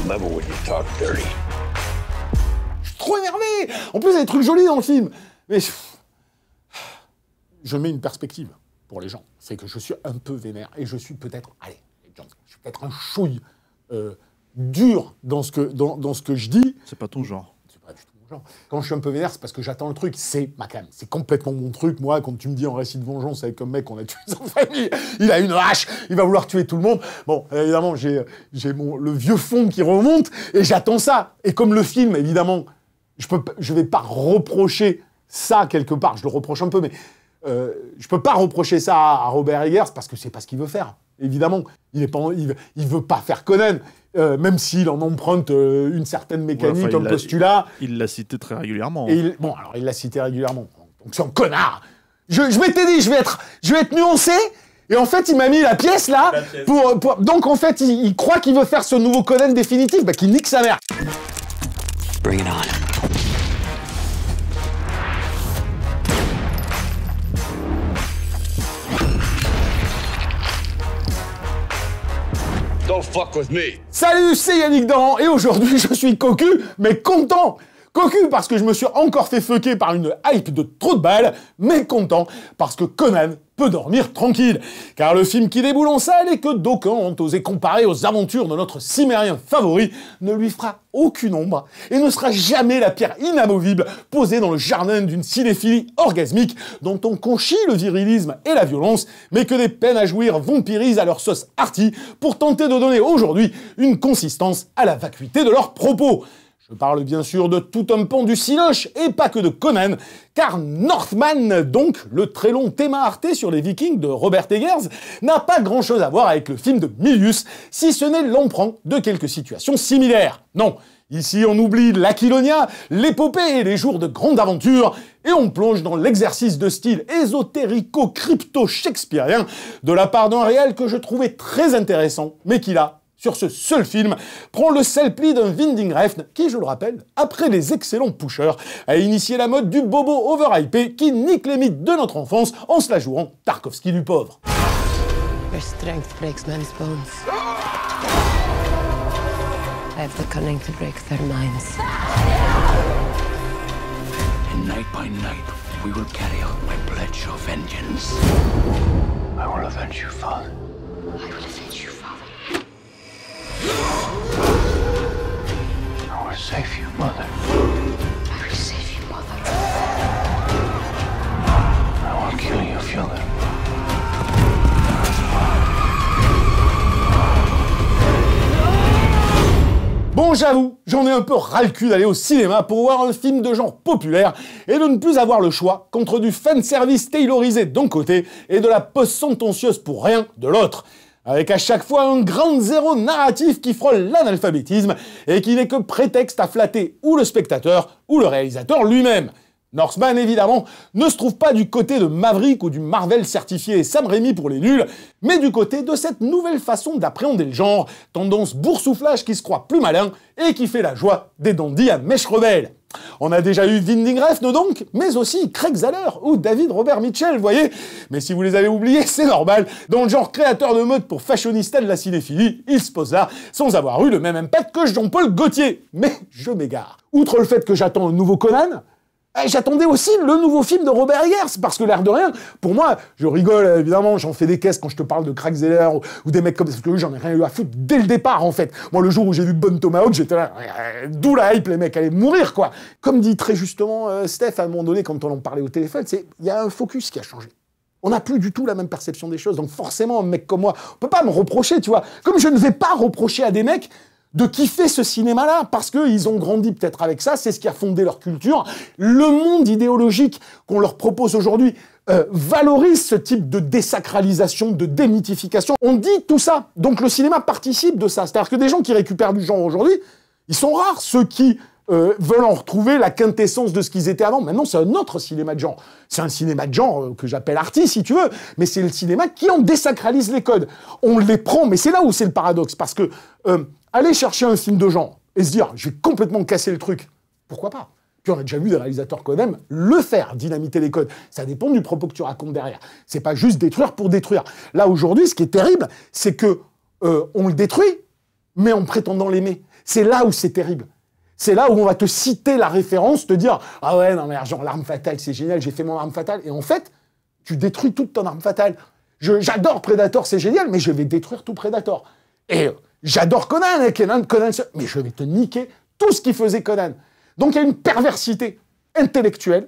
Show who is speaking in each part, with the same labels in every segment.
Speaker 1: Never would you talk dirty.
Speaker 2: Je suis trop énervé. En plus, il y a des trucs jolis dans le film. Mais je mets une perspective pour les gens. C'est que je suis un peu vénère et je suis peut-être, allez, je suis peut-être un chouille dur dans ce que je dis.
Speaker 3: C'est pas ton genre.
Speaker 2: C'est pas du tout mon genre. Quand je suis un peu vénère, c'est parce que j'attends le truc. C'est ma cam. C'est complètement mon truc. Moi, quand tu me dis en récit de vengeance avec un mec qu'on a tué sa famille, il a une hache, il va vouloir tuer tout le monde. Bon, évidemment, j'ai le vieux fond qui remonte et j'attends ça. Et comme le film, évidemment, je vais pas reprocher ça quelque part. Je le reproche un peu, mais je peux pas reprocher ça à Robert Eggers parce que c'est pas ce qu'il veut faire. Évidemment, il veut pas faire Conan, même s'il en emprunte une certaine mécanique, un postulat.
Speaker 3: Il l'a cité très régulièrement.
Speaker 2: Bon, alors il l'a cité régulièrement. Donc c'est un connard. Je m'étais dit, je vais être nuancé. Et en fait, il m'a mis la pièce là. Donc en fait, il croit qu'il veut faire ce nouveau Conan définitif, qu'il nique sa mère.
Speaker 1: Bring it on. Don't fuck with me.
Speaker 2: Salut, c'est Yannick Dahan, et aujourd'hui je suis cocu, mais content. Cocu parce que je me suis encore fait fucker par une hype de trop de balles, mais content parce que Conan peut dormir tranquille. Car le film qui déboule en salle et que d'aucuns ont osé comparer aux aventures de notre cimérien favori ne lui fera aucune ombre et ne sera jamais la pierre inamovible posée dans le jardin d'une cinéphilie orgasmique dont on conchit le virilisme et la violence, mais que des peines à jouir vampirisent à leur sauce arty pour tenter de donner aujourd'hui une consistance à la vacuité de leurs propos. Je parle bien sûr de tout un pan du cinoche et pas que de Conan, car Northman, donc le très long thème Arte sur les Vikings de Robert Eggers, n'a pas grand-chose à voir avec le film de Milius, si ce n'est l'emprunt de quelques situations similaires. Non, ici on oublie l'Aquilonia, l'épopée et les jours de grande aventure, et on plonge dans l'exercice de style ésotérico-crypto-shakespearien de la part d'un réel que je trouvais très intéressant, mais qui l'a, sur ce seul film, prend le sel pli d'un Winding Refn qui, je le rappelle, après les excellents pushers, a initié la mode du bobo overhypé qui nique les mythes de notre enfance en se la jouant Tarkovsky du pauvre.
Speaker 4: Your strength breaks men's bones. I have the cunning to break their minds.
Speaker 1: And night by night, we will carry out my pledge of vengeance. I will avenge you, father.
Speaker 4: I will avenge you, father.
Speaker 1: I will save you, mother.
Speaker 4: I will save you, mother.
Speaker 1: I will kill you, father.
Speaker 2: Bon, j'avoue, j'en ai un peu ras le cul d'aller au cinéma pour voir un film de genre populaire et de ne plus avoir le choix qu'entre du fanservice taylorisé d'un côté et de la pose sentencieuse pour rien de l'autre. Avec à chaque fois un grand zéro narratif qui frôle l'analphabétisme et qui n'est que prétexte à flatter ou le spectateur ou le réalisateur lui-même. Northman, évidemment, ne se trouve pas du côté de Maverick ou du Marvel certifié Sam Raimi pour les nuls, mais du côté de cette nouvelle façon d'appréhender le genre, tendance boursouflage qui se croit plus malin et qui fait la joie des dandys à mèche rebelle. On a déjà eu Winding Refn donc, mais aussi Craig Zahler ou David Robert Mitchell, voyez. Mais si vous les avez oubliés, c'est normal. Dans le genre créateur de mode pour fashionista de la cinéphilie, il se pose là, sans avoir eu le même impact que Jean-Paul Gaultier. Mais je m'égare. Outre le fait que j'attends un nouveau Conan, j'attendais aussi le nouveau film de Robert Eggers, parce que l'air de rien, pour moi, je rigole évidemment, j'en fais des caisses quand je te parle de Craig Zahler ou des mecs comme ça, parce que j'en ai rien eu à foutre dès le départ en fait. Moi, le jour où j'ai vu Bon Tomahawk, j'étais là, d'où la hype, les mecs allaient mourir quoi. Comme dit très justement Steph à un moment donné quand on en parlait au téléphone, il y a un focus qui a changé. On n'a plus du tout la même perception des choses, donc forcément un mec comme moi, on peut pas me reprocher, tu vois. Comme je ne vais pas reprocher à des mecs de kiffer ce cinéma-là, parce qu'ils ont grandi peut-être avec ça, c'est ce qui a fondé leur culture. Le monde idéologique qu'on leur propose aujourd'hui valorise ce type de désacralisation, de démythification. On dit tout ça, donc le cinéma participe de ça. C'est-à-dire que des gens qui récupèrent du genre aujourd'hui, ils sont rares, ceux qui veulent en retrouver la quintessence de ce qu'ils étaient avant. Maintenant, c'est un autre cinéma de genre. C'est un cinéma de genre que j'appelle arty, si tu veux, mais c'est le cinéma qui en désacralise les codes. On les prend, mais c'est là où c'est le paradoxe, parce que aller chercher un film de genre et se dire « je vais complètement casser le truc », pourquoi pas? Puis on a déjà vu des réalisateurs qu'on aime le faire, dynamiter les codes. Ça dépend du propos que tu racontes derrière. C'est pas juste détruire pour détruire. Là, aujourd'hui, ce qui est terrible, c'est que on le détruit, mais en prétendant l'aimer. C'est là où c'est terrible. C'est là où on va te citer la référence, te dire « Ah ouais, non mais genre l'arme fatale, c'est génial, j'ai fait mon arme fatale. » Et en fait, tu détruis toute ton arme fatale. J'adore Predator, c'est génial, mais je vais détruire tout Predator. Et j'adore Conan, hein, Conan, mais je vais te niquer tout ce qui faisait Conan. Donc il y a une perversité intellectuelle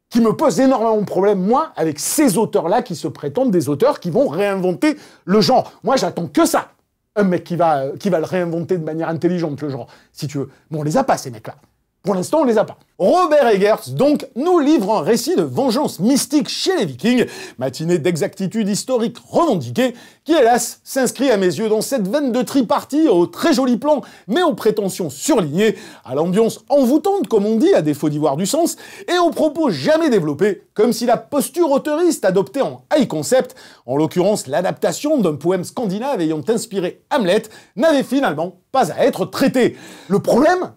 Speaker 2: qui me pose énormément de problèmes, moi, avec ces auteurs-là qui se prétendent des auteurs qui vont réinventer le genre. Moi, j'attends que ça. Un mec qui va le réinventer de manière intelligente, le genre, si tu veux. Bon, on les a pas, ces mecs-là. Pour l'instant, on les a pas. Robert Eggers, donc, nous livre un récit de vengeance mystique chez les Vikings, matinée d'exactitude historique revendiquée, qui, hélas, s'inscrit à mes yeux dans cette veine de tripartie aux très jolis plans, mais aux prétentions surlignées, à l'ambiance envoûtante, comme on dit, à défaut d'y voir du sens, et aux propos jamais développés, comme si la posture auteuriste adoptée en high concept, en l'occurrence l'adaptation d'un poème scandinave ayant inspiré Hamlet, n'avait finalement pas à être traitée. Le problème,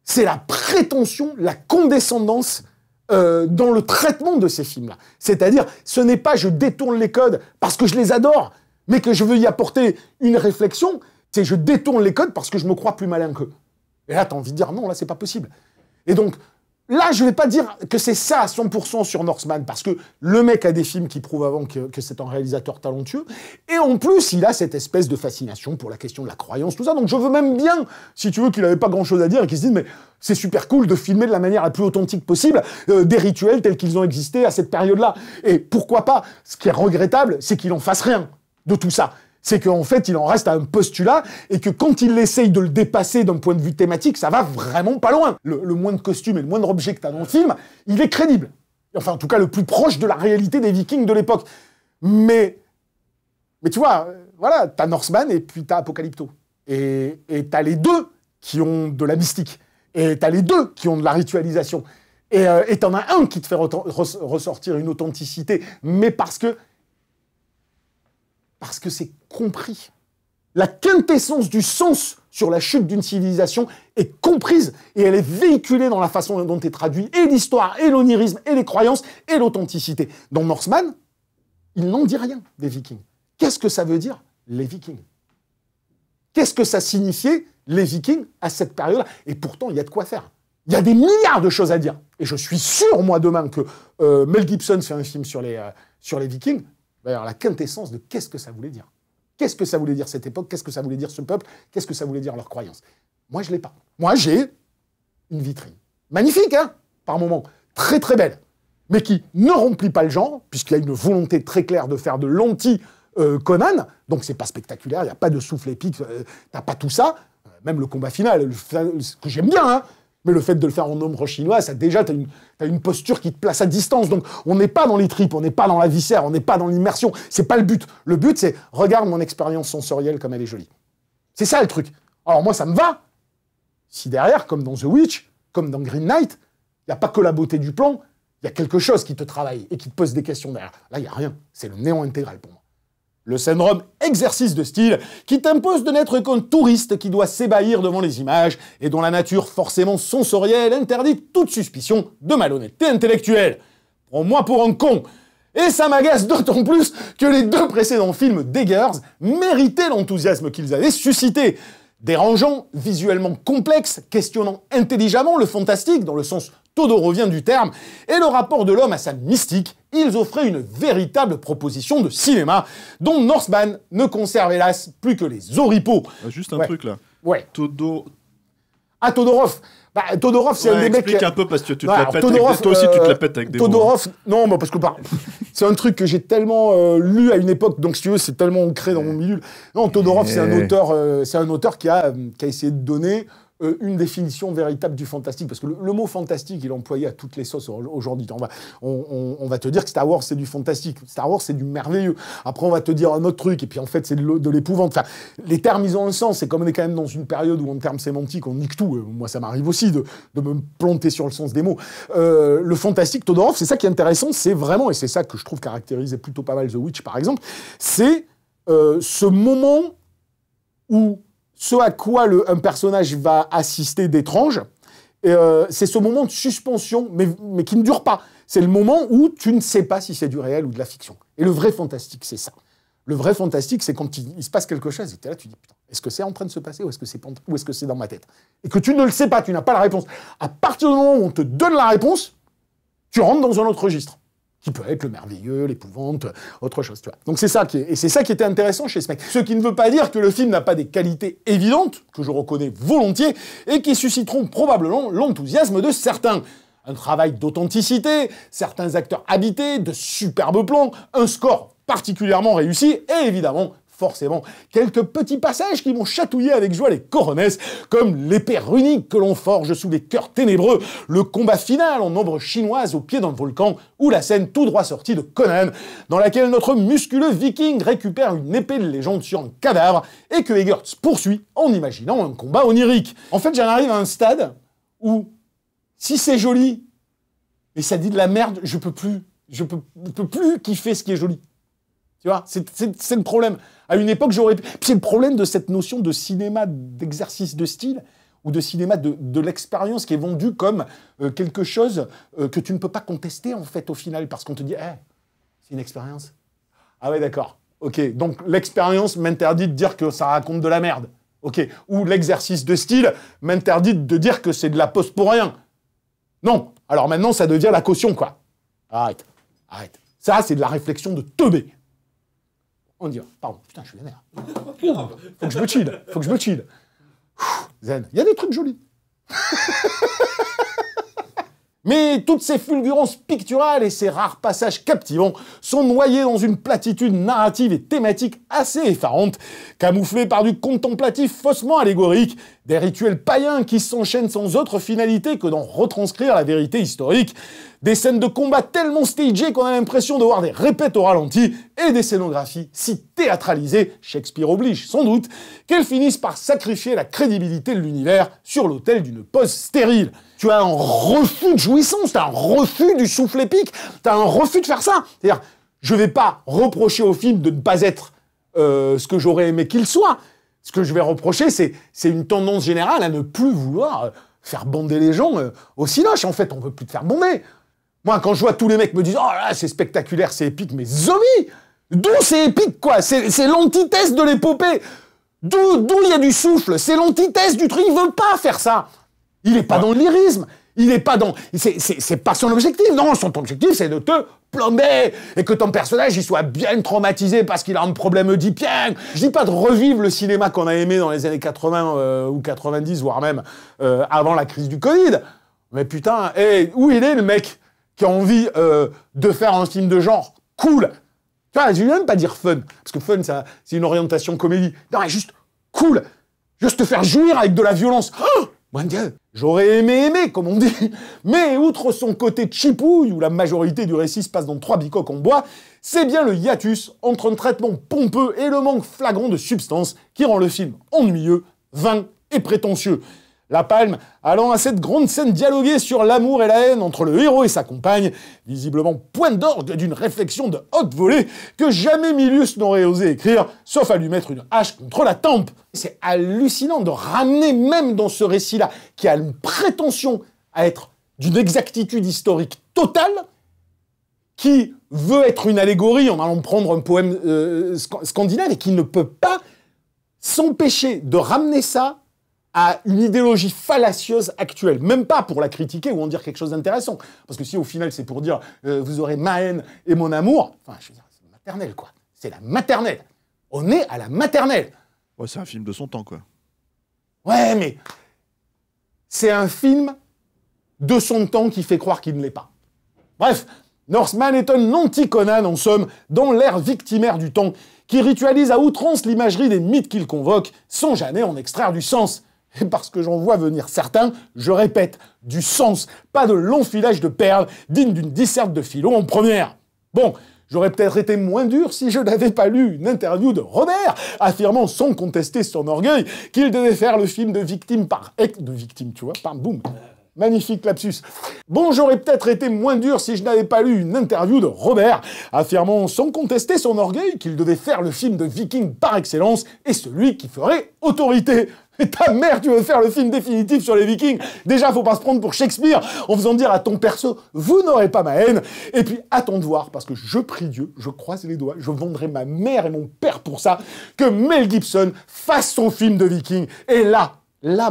Speaker 2: c'est la prétention, la condescendance dans le traitement de ces films-là. C'est-à-dire, ce n'est pas je détourne les codes parce que je les adore, mais que je veux y apporter une réflexion, c'est je détourne les codes parce que je me crois plus malin qu'eux. Et là, t'as envie de dire non, là, c'est pas possible. Et donc, là, je vais pas dire que c'est ça à 100% sur Northman, parce que le mec a des films qui prouvent avant que c'est un réalisateur talentueux, et en plus, il a cette espèce de fascination pour la question de la croyance, tout ça, donc je veux même bien, si tu veux, qu'il avait pas grand-chose à dire, et qu'il se dise, mais c'est super cool de filmer de la manière la plus authentique possible des rituels tels qu'ils ont existé à cette période-là. Et pourquoi pas? Ce qui est regrettable, c'est qu'il en fasse rien de tout ça. C'est qu'en fait, il en reste à un postulat, et que quand il essaye de le dépasser d'un point de vue thématique, ça va vraiment pas loin. Le moindre costume et le moindre objet que t'as dans le film, il est crédible. Enfin, en tout cas, le plus proche de la réalité des Vikings de l'époque. Mais tu vois, voilà, t'as Northman et puis t'as Apocalypto. Et t'as les deux qui ont de la mystique. Et t'as les deux qui ont de la ritualisation. Et t'en as un qui te fait ressortir une authenticité, mais parce que c'est compris. La quintessence du sens sur la chute d'une civilisation est comprise et elle est véhiculée dans la façon dont est traduit et l'histoire, et l'onirisme, et les croyances, et l'authenticité. Dans Northman, il n'en dit rien des Vikings. Qu'est-ce que ça veut dire, les Vikings? Qu'est-ce que ça signifiait, les Vikings, à cette période-là? Et pourtant, il y a de quoi faire. Il y a des milliards de choses à dire. Et je suis sûr, moi, demain, que Mel Gibson fait un film sur les Vikings. D'ailleurs, la quintessence de qu'est-ce que ça voulait dire. Qu'est-ce que ça voulait dire cette époque? Qu'est-ce que ça voulait dire ce peuple? Qu'est-ce que ça voulait dire leurs croyances? Moi, je ne l'ai pas. Moi, j'ai une vitrine. Magnifique, hein? Par moments. Très, très belle. Mais qui ne remplit pas le genre, puisqu'il y a une volonté très claire de faire de l'anti-Conan. Donc, c'est pas spectaculaire. Il n'y a pas de souffle épique. T'as pas tout ça. Même le combat final, que j'aime bien, hein? Mais le fait de le faire en ombre chinois, ça déjà, t'as une posture qui te place à distance. Donc, on n'est pas dans les tripes, on n'est pas dans la viscère, on n'est pas dans l'immersion. C'est pas le but. Le but, c'est regarde mon expérience sensorielle comme elle est jolie. C'est ça le truc. Alors moi, ça me va. Si derrière, comme dans The Witch, comme dans Green Knight, il n'y a pas que la beauté du plan, il y a quelque chose qui te travaille et qui te pose des questions derrière. Là, il n'y a rien. C'est le néant intégral pour moi. Le syndrome exercice de style qui t'impose de n'être qu'un touriste qui doit s'ébahir devant les images et dont la nature forcément sensorielle interdit toute suspicion de malhonnêteté intellectuelle. Prends-moi pour un con. Et ça m'agace d'autant plus que les deux précédents films d'Eggers méritaient l'enthousiasme qu'ils avaient suscité. Dérangeant, visuellement complexe, questionnant intelligemment le fantastique dans le sens todorovien du terme, et le rapport de l'homme à sa mystique, ils offraient une véritable proposition de cinéma, dont Northman ne conserve hélas plus que les oripeaux.
Speaker 3: Juste un truc là.
Speaker 2: Ouais.
Speaker 3: Ah,
Speaker 2: Todorov. Bah, Todorov, c'est un des mecs...
Speaker 3: Explique un peu, parce que tu te la pètes avec toi aussi, tu te la pètes avec des
Speaker 2: Todorov, mots. Non, parce que c'est un truc que j'ai tellement lu à une époque, donc si tu veux, c'est tellement ancré dans mon milieu. Non, Todorov, c'est un auteur qui a essayé de donner une définition véritable du fantastique, parce que le mot fantastique, il est employé à toutes les sauces aujourd'hui. On va te dire que Star Wars, c'est du fantastique. Star Wars, c'est du merveilleux. Après, on va te dire un autre truc, et puis en fait, c'est de l'épouvante. Enfin, les termes, ils ont un sens. C'est comme on est quand même dans une période où, en termes sémantiques, on nique tout. Moi, ça m'arrive aussi de me planter sur le sens des mots. Le fantastique, Todorov, c'est ça qui est intéressant, c'est vraiment, et c'est ça que je trouve caractérisait plutôt pas mal The Witch, par exemple, c'est ce moment où ce à quoi un personnage va assister d'étrange, c'est ce moment de suspension, mais qui ne dure pas. C'est le moment où tu ne sais pas si c'est du réel ou de la fiction. Et le vrai fantastique, c'est ça. Le vrai fantastique, c'est quand il se passe quelque chose, et t'es là, tu dis, putain, est-ce que c'est en train de se passer ou est-ce que c'est dans ma tête? Et que tu ne le sais pas, tu n'as pas la réponse. À partir du moment où on te donne la réponse, tu rentres dans un autre registre, qui peut être le merveilleux, l'épouvante, autre chose, tu vois. Donc c'est ça qui était intéressant chez ce mec. Ce qui ne veut pas dire que le film n'a pas des qualités évidentes, que je reconnais volontiers, et qui susciteront probablement l'enthousiasme de certains. Un travail d'authenticité, certains acteurs habités, de superbes plans, un score particulièrement réussi, et évidemment, forcément, quelques petits passages qui m'ont chatouillé avec joie les coronesses, comme l'épée runique que l'on forge sous les cœurs ténébreux, le combat final en ombre chinoise au pied d'un volcan, ou la scène tout droit sortie de Conan, dans laquelle notre musculeux viking récupère une épée de légende sur un cadavre, et que Eggers poursuit en imaginant un combat onirique. En fait, j'en arrive à un stade où, si c'est joli, et ça dit de la merde, je peux plus kiffer ce qui est joli. Tu vois, c'est le problème. À une époque, j'aurais... Puis c'est le problème de cette notion de cinéma d'exercice de style, ou de cinéma de l'expérience qui est vendu comme quelque chose que tu ne peux pas contester, en fait, au final, parce qu'on te dit, c'est une expérience. Ah ouais, d'accord. Ok, donc l'expérience m'interdit de dire que ça raconte de la merde. Ok, ou l'exercice de style m'interdit de dire que c'est de la pose pour rien. Non, alors maintenant, ça devient la caution, quoi. Arrête. Ça, c'est de la réflexion de teubé. On dit, pardon, putain, je suis vénère. Faut que je me chill. Zen. Il y a des trucs jolis. Mais toutes ces fulgurances picturales et ces rares passages captivants sont noyés dans une platitude narrative et thématique assez effarante, camouflée par du contemplatif faussement allégorique, des rituels païens qui s'enchaînent sans autre finalité que d'en retranscrire la vérité historique, des scènes de combat tellement stagées qu'on a l'impression de voir des répètes au ralenti, et des scénographies si théâtralisées, Shakespeare oblige sans doute, qu'elles finissent par sacrifier la crédibilité de l'univers sur l'autel d'une pose stérile. Tu as un refus de jouissance, tu as un refus du souffle épique, tu as un refus de faire ça. C'est-à-dire, je vais pas reprocher au film de ne pas être ce que j'aurais aimé qu'il soit. Ce que je vais reprocher, c'est une tendance générale à ne plus vouloir faire bander les gens au cinoche. En fait, on veut plus te faire bander. Moi, quand je vois tous les mecs me disent « Oh là, c'est spectaculaire, c'est épique », mais zombie! D'où c'est épique, quoi? C'est l'antithèse de l'épopée. D'où il y a du souffle. C'est l'antithèse du truc. Il veut pas faire ça. Il est pas dans le lyrisme. Il est pas dans... C'est pas son objectif. Non, son objectif, c'est de te plomber. Et que ton personnage, il soit bien traumatisé parce qu'il a un problème oedipien. Je dis pas de revivre le cinéma qu'on a aimé dans les années 80 ou 90, voire même avant la crise du Covid. Mais putain, où il est, le mec qui a envie de faire un film de genre cool? Tu vois, je vais même pas dire fun. Parce que fun, c'est une orientation comédie. Non, mais juste cool. Juste te faire jouir avec de la violence. Oh, mon Dieu, j'aurais aimé, comme on dit. Mais outre son côté chipouille, où la majorité du récit se passe dans 3 bicoques en bois, c'est bien le hiatus entre un traitement pompeux et le manque flagrant de substance qui rend le film ennuyeux, vain et prétentieux. La Palme allant à cette grande scène dialoguée sur l'amour et la haine entre le héros et sa compagne, visiblement point d'orgue d'une réflexion de haute volée que jamais Milius n'aurait osé écrire, sauf à lui mettre une hache contre la tempe. C'est hallucinant de ramener même dans ce récit-là, qui a une prétention à être d'une exactitude historique totale, qui veut être une allégorie en allant prendre un poème scandinave et qui ne peut pas s'empêcher de ramener ça à une idéologie fallacieuse actuelle. Même pas pour la critiquer ou en dire quelque chose d'intéressant. Parce que si au final c'est pour dire vous aurez ma haine et mon amour, enfin je veux dire, c'est maternelle quoi. C'est la maternelle. On est à la maternelle.
Speaker 3: Ouais, c'est un film de son temps quoi.
Speaker 2: Ouais, mais c'est un film de son temps qui fait croire qu'il ne l'est pas. Bref, Northman est un anti-Conan en somme, dans l'ère victimaire du temps, qui ritualise à outrance l'imagerie des mythes qu'il convoque, sans jamais en extraire du sens. Et parce que j'en vois venir certains, je répète, du sens, pas de l'enfilage de perles digne d'une disserte de philo en première. Bon, j'aurais peut-être été moins dur si je n'avais pas lu une interview de Robert, affirmant sans contester son orgueil qu'il devait faire le film de victime de victime, tu vois, boum. Magnifique lapsus. Bon, j'aurais peut-être été moins dur si je n'avais pas lu une interview de Robert, affirmant sans contester son orgueil qu'il devait faire le film de viking par excellence et celui qui ferait autorité. Et ta mère, tu veux faire le film définitif sur les Vikings? Déjà, faut pas se prendre pour Shakespeare en faisant dire à ton perso, vous n'aurez pas ma haine. Et puis, attends de voir, parce que je prie Dieu, je croise les doigts, je vendrai ma mère et mon père pour ça, que Mel Gibson fasse son film de Vikings. Et là,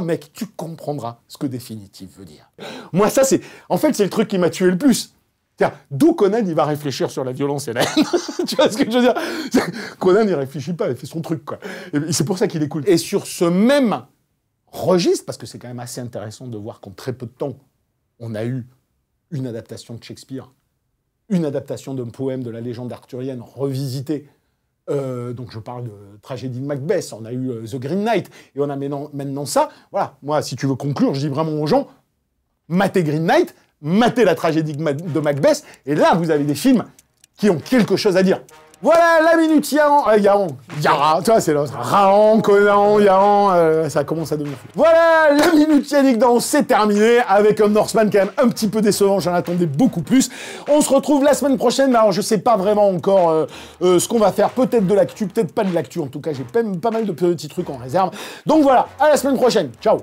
Speaker 2: mec, tu comprendras ce que définitif veut dire. Moi, ça, en fait, c'est le truc qui m'a tué le plus. Tiens, d'où Conan, il va réfléchir sur la violence et la haine. Tu vois ce que je veux dire? Conan, il réfléchit pas, il fait son truc, quoi. Et c'est pour ça qu'il est cool. Et sur ce même registre, parce que c'est quand même assez intéressant de voir qu'en très peu de temps, on a eu une adaptation de Shakespeare, une adaptation d'un poème de la légende arthurienne revisité. Donc je parle de tragédie de Macbeth, on a eu The Green Knight, et on a maintenant ça. Voilà, moi, si tu veux conclure, je dis vraiment aux gens, matez Green Knight, matez la tragédie de Macbeth, et là, vous avez des films qui ont quelque chose à dire. Voilà, la minute Yara, tu vois, c'est l'autre. Raon, Conan, Yaran, ça commence à devenir fou. Voilà, la minute Yannick Dans, c'est terminé, avec un Northman quand même un petit peu décevant, j'en attendais beaucoup plus. On se retrouve la semaine prochaine, mais alors je sais pas vraiment encore ce qu'on va faire, peut-être de l'actu, peut-être pas de l'actu, en tout cas j'ai pas mal de petits trucs en réserve. Donc voilà, à la semaine prochaine, ciao.